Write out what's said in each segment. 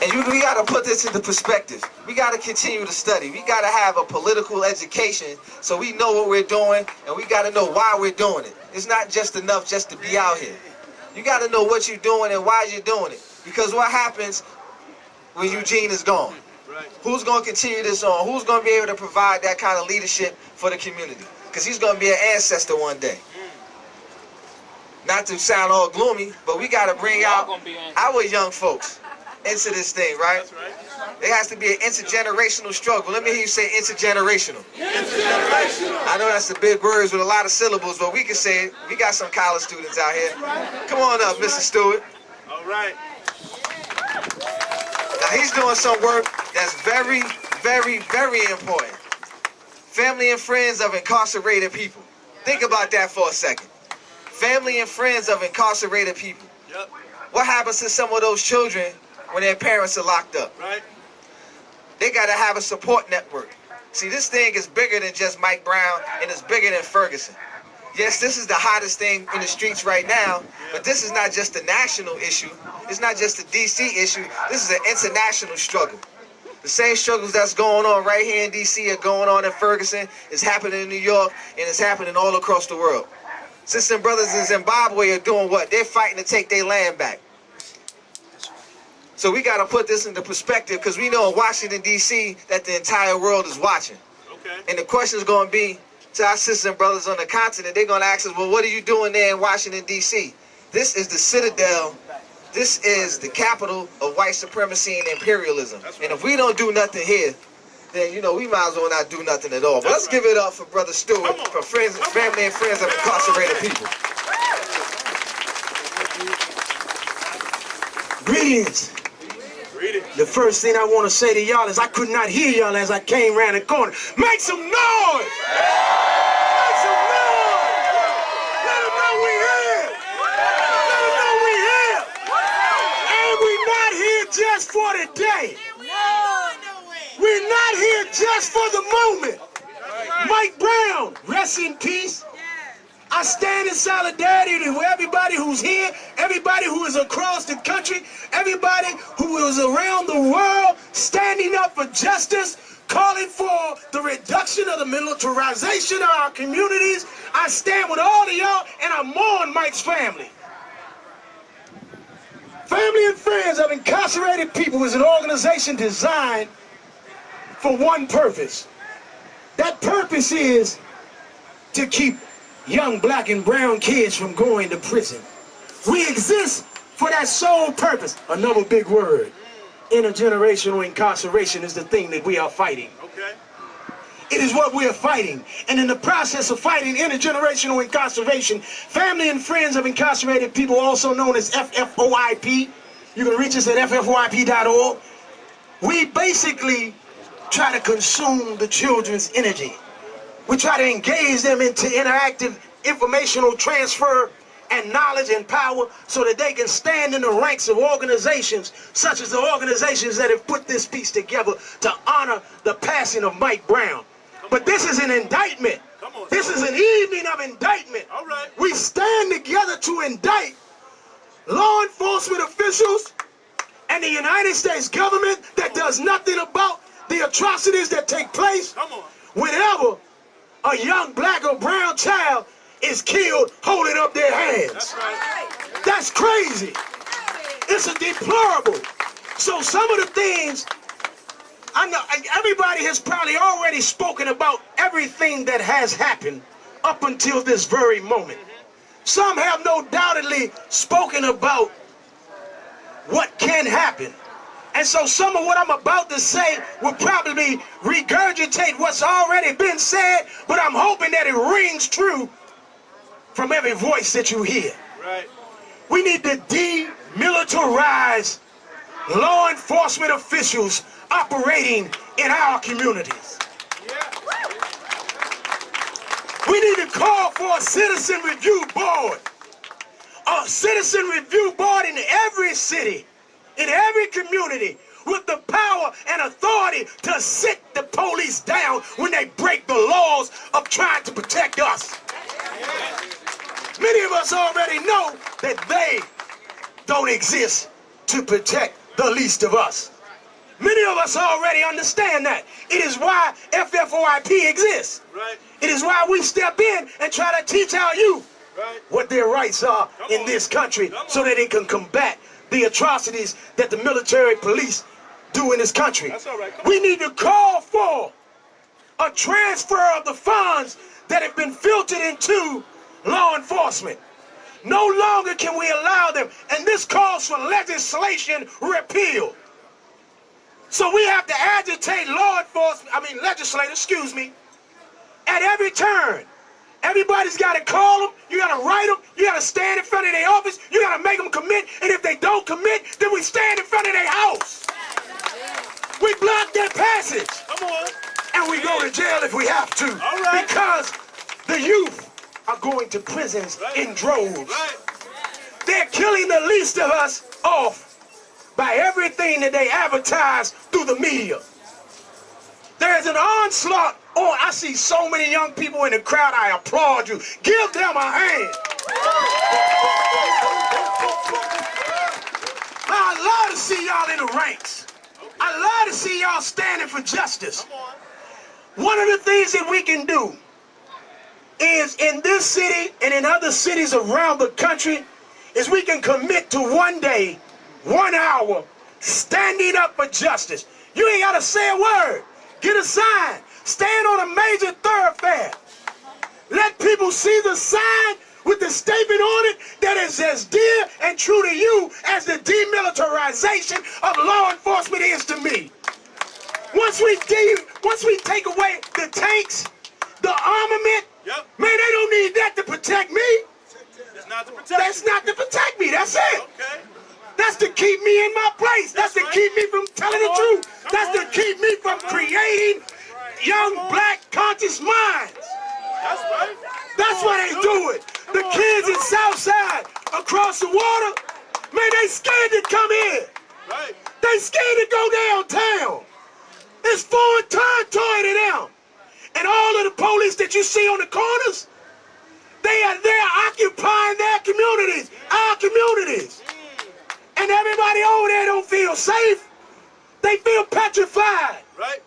And we got to put this into perspective. We got to continue to study. We got to have a political education so we know what we're doing, and we got to know why we're doing it. It's not just enough just to be out here. You got to know what you're doing and why you're doing it. Because what happens when Eugene is gone? Who's going to continue this on? Who's going to be able to provide that kind of leadership for the community? Because he's going to be an ancestor one day. Not to sound all gloomy, but we got to bring out our young folks into this thing, right? There has to be an intergenerational struggle. Let me hear you say intergenerational. Intergenerational. I know that's the big words with a lot of syllables, but we can say it. We got some college students out here. Come on up, Mr. Stewart. All right. Now he's doing some work that's very, very, very important. Family and friends of incarcerated people. Think about that for a second. Family and friends of incarcerated people. Yep. What happens to some of those children when their parents are locked up? Right. They got to have a support network. See, this thing is bigger than just Mike Brown, and it's bigger than Ferguson. Yes, this is the hottest thing in the streets right now, but this is not just a national issue. It's not just a DC issue. This is an international struggle. The same struggles that's going on right here in DC are going on in Ferguson. It's happening in New York, and it's happening all across the world. Sisters and brothers in Zimbabwe are doing what? They're fighting to take their land back. So we got to put this into perspective, because we know in Washington, D.C. that the entire world is watching. Okay. And the question is going to be to our sisters and brothers on the continent. They're going to ask us, well, what are you doing there in Washington, D.C.? This is the citadel. This is the capital of white supremacy and imperialism. Right. And if we don't do nothing here, then, you know, we might as well not do nothing at all. But let's give it up for Brother Stewart, for friends, family and friends of incarcerated people. Greetings. The first thing I want to say to y'all is I could not hear y'all as I came around the corner. Make some noise! Make some noise! Let them know we here! Let them know we here! And we're not here just for the day. We're not here just for the moment. Mike Brown, rest in peace. I stand in solidarity with everybody who's here, everybody who is across the country, everybody who is around the world, standing up for justice, calling for the reduction of the militarization of our communities. I stand with all of y'all, and I mourn Mike's family. Family and Friends of Incarcerated People is an organization designed for one purpose. That purpose is to keep young black and brown kids from going to prison. We exist for that sole purpose. Another big word. Intergenerational incarceration is the thing that we are fighting. Okay. It is what we are fighting. And in the process of fighting intergenerational incarceration, Family and Friends of Incarcerated People, also known as FFIP, you can reach us at FFIP.org. We basically try to consume the children's energy. We try to engage them into interactive informational transfer and knowledge and power so that they can stand in the ranks of organizations such as the organizations that have put this piece together to honor the passing of Mike Brown. But this is an indictment. This is an evening of indictment. All right. We stand together to indict law enforcement officials and the United States government that does nothing about the atrocities that take place whenever a young black or brown child is killed holding up their hands. That's right. That's crazy. It's a deplorable. So some of the things, I know everybody has probably already spoken about everything that has happened up until this very moment. Some have no doubtedly spoken about what can happen. And so some of what I'm about to say will probably regurgitate what's already been said, but I'm hoping that it rings true from every voice that you hear. Right. We need to demilitarize law enforcement officials operating in our communities. Yeah. We need to call for a citizen review board. A citizen review board in every city, in every community, with the power and authority to sit the police down when they break the laws of trying to protect us. Many of us already know that they don't exist to protect the least of us. Many of us already understand that. It is why FFIP exists. Right. It is why we step in and try to teach our youth what their rights are in this country so that they can combat the atrocities that the military police do in this country. That's all right. We need to call for a transfer of the funds that have been filtered into law enforcement. No longer can we allow them, and this calls for legislation repeal. So we have to agitate legislators, at every turn. Everybody's got to call them, you got to write them, you got to stand in front of their office, you got to make them commit, and if they don't commit, then we stand in front of their house. We block their passage. Come on. And we go to jail if we have to. All right. Because the youth are going to prisons in droves. Right. They're killing the least of us off by everything that they advertise through the media. There's an onslaught on. I see so many young people in the crowd. I applaud you. Give them a hand. I love to see y'all in the ranks. I love to see y'all standing for justice. One of the things that we can do is in this city and in other cities around the country is we can commit to one day, 1 hour, standing up for justice. You ain't got to say a word. Get a sign. Stand on a major thoroughfare. Let people see the sign with the statement on it that is as dear and true to you as the demilitarization of law enforcement is to me. Once we take away the tanks, the armament, man, they don't need that to protect me. That's not to protect That's not to protect me. That's it. Okay. That's to keep me in my place. That's to keep me from telling the truth. That's to keep me from creating young black conscious minds. That's right. That's why they do it. The kids in Southside across the water, man, they scared to come in. Right. They scared to go downtown. It's foreign territory to them. And all of the police that you see on the corners, they are there occupying their communities, our communities. And everybody over there don't feel safe. They feel petrified. Right.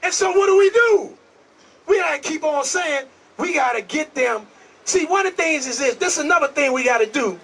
And so what do? We gotta keep on saying, we gotta get them. See, one of the things is this is another thing we gotta do,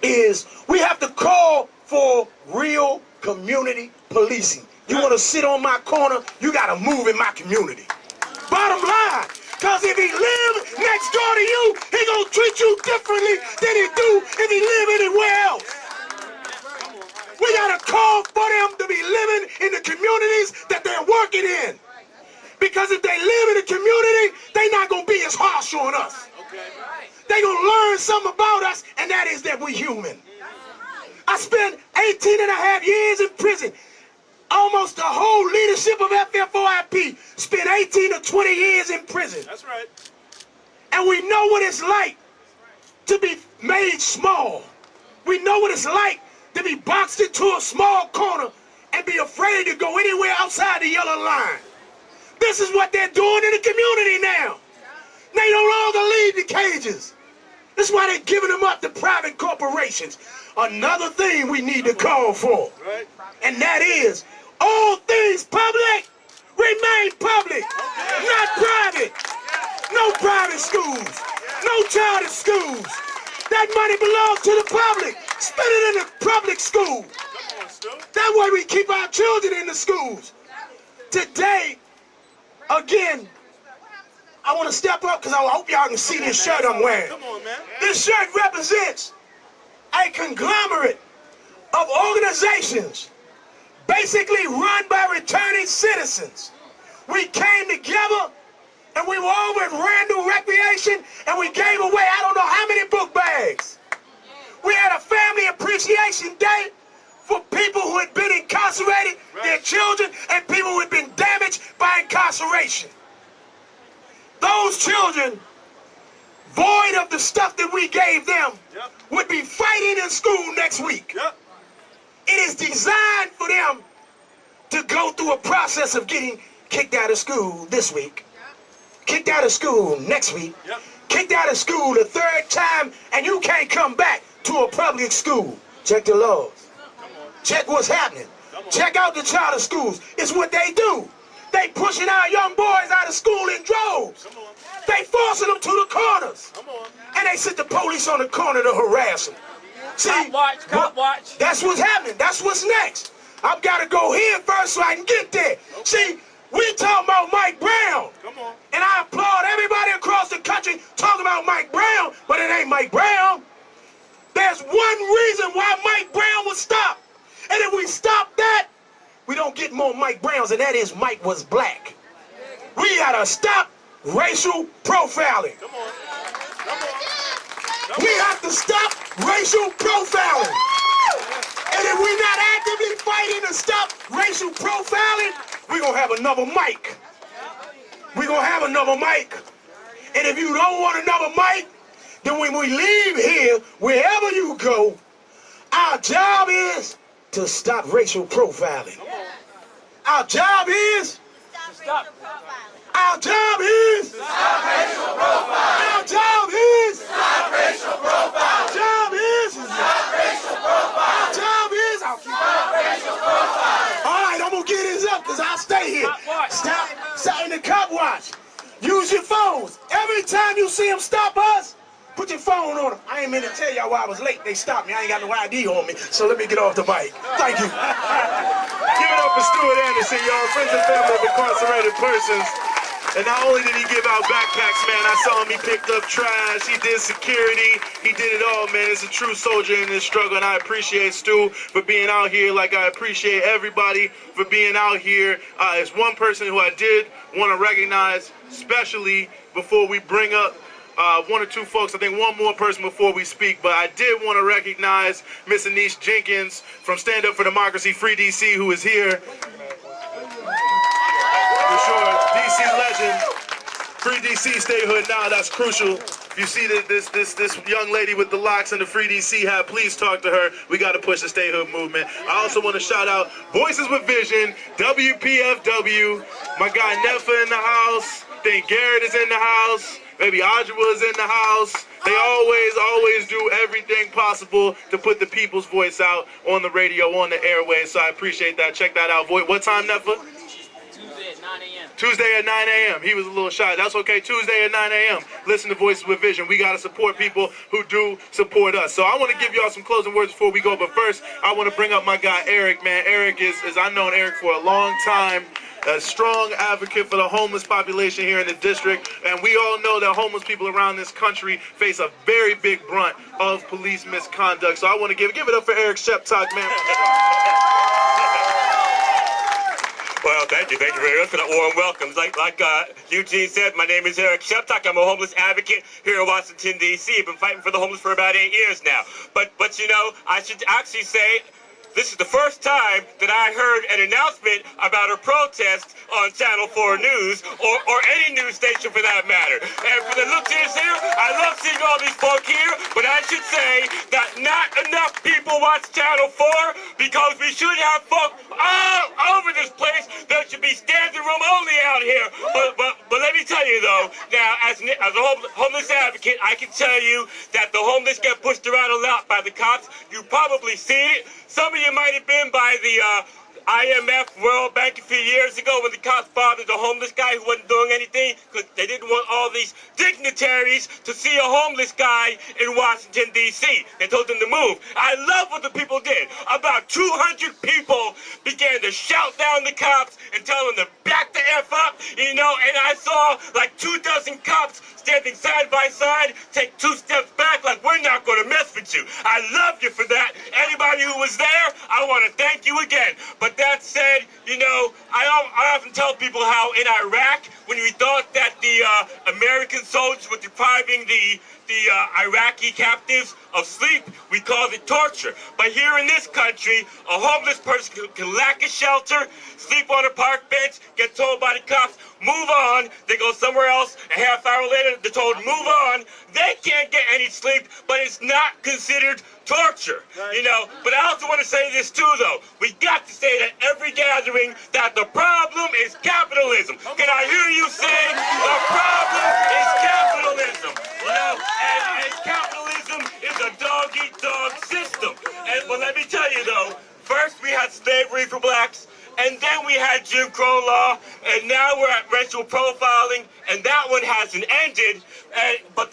is we have to call for real community policing. You wanna sit on my corner, you gotta move in my community. Bottom line, because if he live next door to you, he gonna treat you differently than he do if he live anywhere else. We gotta call for them to be living in the communities that they're working in. Because if they live in the community, they're not gonna be as harsh on us. They're gonna learn something about us, and that is that we're human. I spent 18 and a half years in prison. Almost the whole leadership of FFIP spent 18 to 20 years in prison. That's right. And we know what it's like to be made small. We know what it's like to be boxed into a small corner and be afraid to go anywhere outside the yellow line. This is what they're doing in the community now. They no longer leave the cages. That's why they're giving them up to private corporations. Another thing we need to call for, and that is all things public remain public, not private. No private schools, no charter schools. That money belongs to the public. Spend it in the public school. That way we keep our children in the schools. Today, again, I want to step up because I hope y'all can see this shirt I'm wearing. Come on, man. This shirt represents a conglomerate of organizations basically run by returning citizens. We came together and we were over at Randall Recreation and we gave away I don't know how many book bags. We had a family appreciation day for people who had been incarcerated, their children, and people who had been damaged by incarceration. Those children, void of the stuff that we gave them, would be fighting in school next week. It is designed for them to go through a process of getting kicked out of school this week, kicked out of school next week, kicked out of school the third time, and you can't come back to a public school. Check the laws. Check what's happening. Check out the charter schools. It's what they do. They pushing our young boys out of school in droves. They forcing them to the corners. And they sit the police on the corner to harass them. See, Cop watch. that's what's happening. That's what's next. I've got to go here first so I can get there. See, we talking about Mike Brown. And I applaud everybody across the country talking about Mike Brown, but it ain't Mike Brown. There's one reason why Mike Brown was stopped. And if we stop that, we don't get more Mike Browns, and that is Mike was black. We gotta stop racial profiling. We have to stop racial profiling. And if we're not actively fighting to stop racial profiling, we're gonna have another Mike. We're gonna have another Mike. And if you don't want another Mike, then when we leave here, wherever you go, our job is to stop racial profiling. Our job is Stop. Our job is Stop racial profiling. Our job is Stop racial profiling. Our job is Stop racial profiling. Our job is I'll keep Stop racial profiling. All right, I'm gonna get this up because I'll stay here. Stop in the cop watch. Use your phones. Every time you see them stop us, put your phone on them. I ain't meant to tell y'all why I was late. They stopped me. I ain't got no ID on me. So let me get off the bike. Thank you. Give it up for Stewart Anderson, y'all. Friends and family of incarcerated persons. And not only did he give out backpacks, man, I saw him, he picked up trash, he did security, he did it all, man. He's a true soldier in this struggle, and I appreciate Stu for being out here like I appreciate everybody for being out here. It's one person who I did want to recognize, especially before we bring up one or two folks, I think one more person before we speak, but I did want to recognize Miss Anish Jenkins from Stand Up for Democracy, Free DC, who is here. For sure, DC legend, Free DC statehood now, that's crucial. If you see this young lady with the locks and the Free DC hat, please talk to her. We got to push the statehood movement. I also want to shout out Voices with Vision, WPFW, my guy Nefa in the house, I think Garrett is in the house, maybe Audra is in the house. They always do everything possible to put the people's voice out on the radio, on the airwaves, so I appreciate that. Check that out. What time, Nefa? Tuesday at 9 a.m. Tuesday at 9 a.m. He was a little shy. That's okay. Tuesday at 9 a.m. Listen to Voices with Vision. We got to support people who do support us. So I want to give y'all some closing words before we go. But first, I want to bring up my guy, Erick, man. Erick is I've known Erick for a long time. A strong advocate for the homeless population here in the district. And we all know that homeless people around this country face a very big brunt of police misconduct. So I want to give it up for Erick Sheptock, man. Well, thank you very much for that warm welcome. Like Eugene said, my name is Erick Sheptock. I'm a homeless advocate here in Washington, D.C. I've been fighting for the homeless for about 8 years now. But you know, I should actually say, this is the first time that I heard an announcement about a protest on Channel 4 News, or any news station for that matter. And for the look-ins here, I love seeing all these folk here, but I should say that not enough people watch Channel 4, because we should have folk all over this place that should be standing room only out here. But let me tell you though, now as a homeless advocate, I can tell you that the homeless get pushed around a lot by the cops. You probably seen it. Some of you might have been by the IMF World Bank a few years ago when the cops bothered the homeless guy who wasn't doing anything because they didn't want all these dignitaries to see a homeless guy in Washington, D.C. They told them to move. I love what the people did. About 200 people began to shout down the cops and tell them to back the F up, you know, and I saw like 24 cops standing side by side, take 2 steps back like, we're not going to mess with you. I love you for that. Anybody who was there, I want to thank you again. But that said, you know, I often tell people how in Iraq, when we thought that the American soldiers were depriving the Iraqi captives of sleep, we called it torture. But here in this country, a homeless person can lack a shelter, sleep on a park bench, get told by the cops, move on. They go somewhere else. A half hour later, they're told, move on. They can't get any sleep, but it's not considered torture, you know. But I also want to say this too, though. We got to say that every gathering that the problem is capitalism. Can I hear you say the problem is capitalism? You know, and capitalism is a dog-eat-dog system. But let me tell you, though, first we had slavery for blacks, and then we had Jim Crow law, and now we're at racial profiling, and that one hasn't ended. But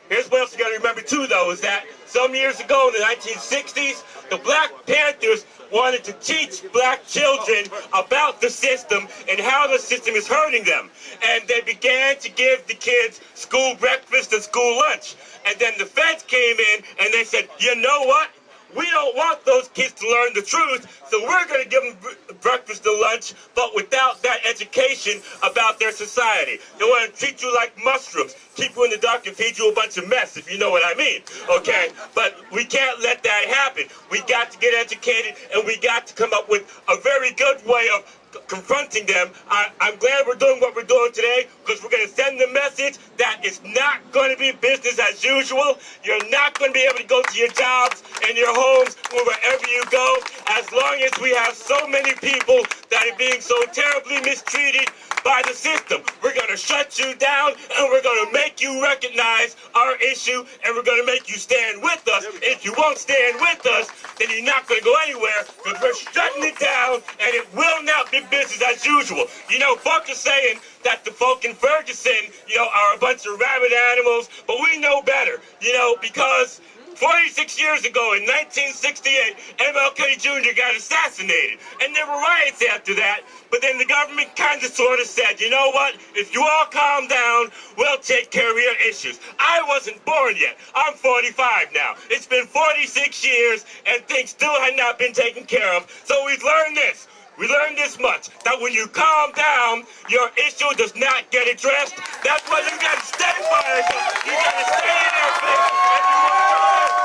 here's what else you gotta remember too, though, is that some years ago in the 1960s, the Black Panthers wanted to teach black children about the system and how the system is hurting them. And they began to give the kids school breakfast and school lunch. And then the feds came in and they said, you know what? We don't want those kids to learn the truth, so we're going to give them breakfast and lunch, but without that education about their society. They want to treat you like mushrooms, keep you in the dark and feed you a bunch of mess, if you know what I mean, okay? But we can't let that happen. We got to get educated, and we got to come up with a very good way of confronting them. I'm glad we're doing what we're doing today, because we're going to send the message that it's not going to be business as usual. You're not going to be able to go to your jobs and your homes or wherever you go, as long as we have so many people that are being so terribly mistreated by the system. We're going to shut you down, and we're going to make you recognize our issue, and we're going to make you stand with us. If you won't stand with us, then you're not going to go anywhere, because we're shutting it down, and it will not be business as usual. You know, folks are saying that the folk in Ferguson, you know, are a bunch of rabid animals, but we know better, you know, because 46 years ago, in 1968, MLK Jr. got assassinated, and there were riots after that, but then the government kind of sort of said, you know what, if you all calm down, we'll take care of your issues. I wasn't born yet. I'm 45 now. It's been 46 years, and things still had not been taken care of, so we've learned this. We learned this much, that when you calm down, your issue does not get addressed. That's why you got to stay by it. You got to stay in there, baby,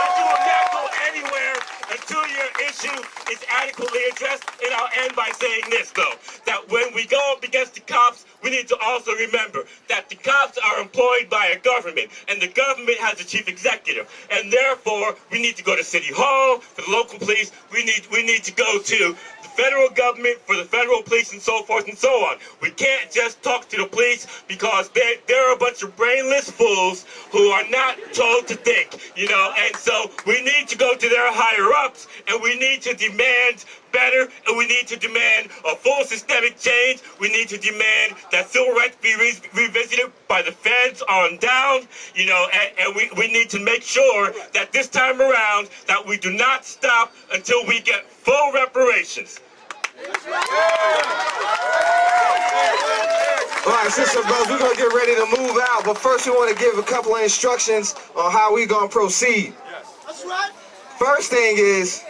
and you will not go anywhere until your issue is adequately addressed. And I'll end by saying this, though, that when we go up against the cops, we need to also remember that the cops are employed by a government, and the government has a chief executive, and therefore we need to go to City Hall for the local police. We need to go to federal government for the federal police and so forth and so on. We can't just talk to the police because they're a bunch of brainless fools who are not told to think, you know, and so we need to go to their higher ups, and we need to demand better, and we need to demand a full systemic change. We need to demand that civil rights be revisited by the feds on down, you know, and we need to make sure that this time around that we do not stop until we get full reparations. All right, sister brothers, we're going to get ready to move out, but first we want to give a couple of instructions on how we're going to proceed. That's right. First thing is,